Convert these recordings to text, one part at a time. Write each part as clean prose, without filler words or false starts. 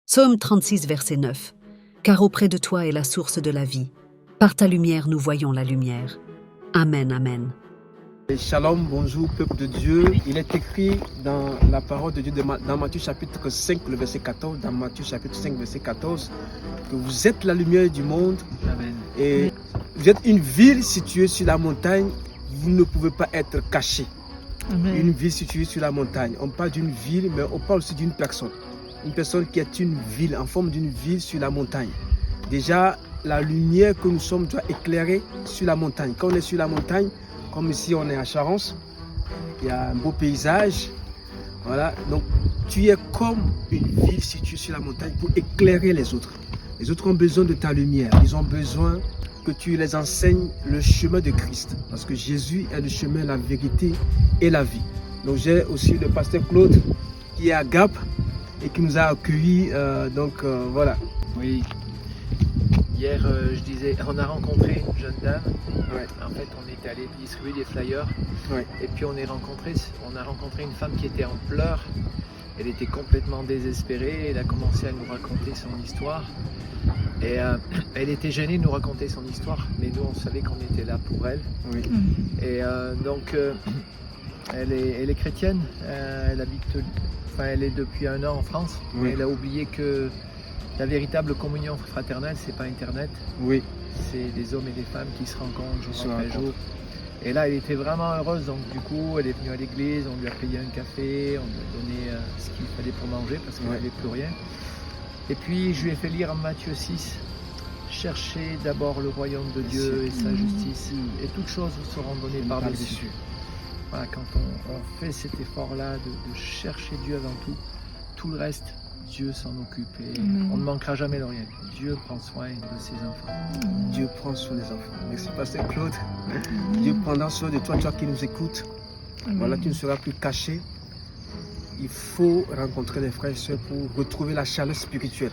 Psaume 36, verset 9. Car auprès de toi est la source de la vie. Par ta lumière, nous voyons la lumière. Amen, amen. Shalom, bonjour peuple de Dieu. Il est écrit dans la parole de Dieu dans Matthieu chapitre 5, le verset 14, dans Matthieu chapitre 5, verset 14, que vous êtes la lumière du monde. Amen. Et vous êtes une ville située sur la montagne, vous ne pouvez pas être caché. Amen. Une ville située sur la montagne. On parle d'une ville, mais on parle aussi d'une personne. Une personne qui est une ville, en forme d'une ville sur la montagne. Déjà, la lumière que nous sommes doit éclairer sur la montagne. Quand on est sur la montagne, comme ici on est à Charence, il y a un beau paysage. Voilà, donc tu es comme une ville située sur la montagne pour éclairer les autres. Les autres ont besoin de ta lumière. Ils ont besoin que tu les enseignes le chemin de Christ. Parce que Jésus est le chemin, la vérité et la vie. Donc j'ai aussi le pasteur Claude qui est à Gap et qui nous a accueillis. Voilà. Oui. Hier, je disais, on a rencontré une jeune dame. Ouais. En fait, on était allé distribuer des flyers. Ouais. Et puis on a rencontré une femme qui était en pleurs. Elle était complètement désespérée. Elle a commencé à nous raconter son histoire. Et elle était gênée de nous raconter son histoire. Mais nous, on savait qu'on était là pour elle. Oui. Et elle est chrétienne. Elle est depuis 1 an en France. Oui. Mais elle a oublié que la véritable communion fraternelle, c'est pas Internet. Oui. C'est des hommes et des femmes qui se rencontrent jour après jour. Et là, elle était vraiment heureuse. Donc du coup, elle est venue à l'église, on lui a payé un café, on lui a donné ce qu'il fallait pour manger parce qu'elle n'avait plus rien. Et puis, je lui ai fait lire en Matthieu 6, cherchez d'abord le royaume de Dieu et sa justice, et toutes choses vous seront données par-dessus. Voilà, quand on fait cet effort-là de chercher Dieu avant tout le reste, Dieu s'en occupe et on ne manquera jamais de rien. Dieu prend soin de ses enfants. Dieu prend soin des enfants. Merci pasteur Claude. Dieu prendra soin de toi qui nous écoutes. Voilà, tu ne seras plus caché. Il faut rencontrer les frères et sœurs pour retrouver la chaleur spirituelle,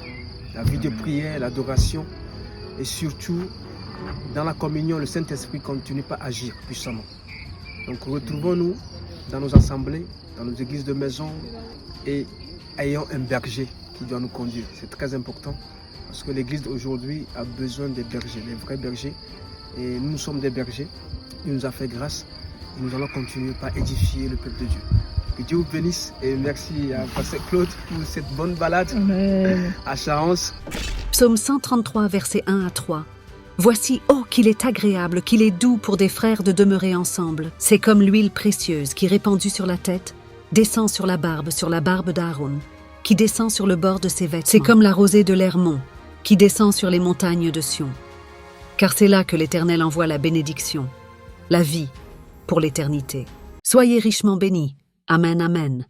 la vie de prière, l'adoration et surtout dans la communion, le Saint-Esprit continue pas à agir puissamment. Donc retrouvons-nous dans nos assemblées, dans nos églises de maison et ayons un berger qui doit nous conduire. C'est très important parce que l'église d'aujourd'hui a besoin des bergers, des vrais bergers. Et nous sommes des bergers. Il nous a fait grâce et nous allons continuer par édifier le peuple de Dieu. Que Dieu vous bénisse et merci à pasteur Claude pour cette bonne balade à Charence. Psaume 133, versets 1 à 3. Voici, oh, qu'il est agréable, qu'il est doux pour des frères de demeurer ensemble. C'est comme l'huile précieuse qui, répandue sur la tête, descend sur la barbe d'Aaron, qui descend sur le bord de ses vêtements. C'est comme la rosée de l'Hermon, qui descend sur les montagnes de Sion. Car c'est là que l'Éternel envoie la bénédiction, la vie pour l'éternité. Soyez richement bénis. Amen, amen.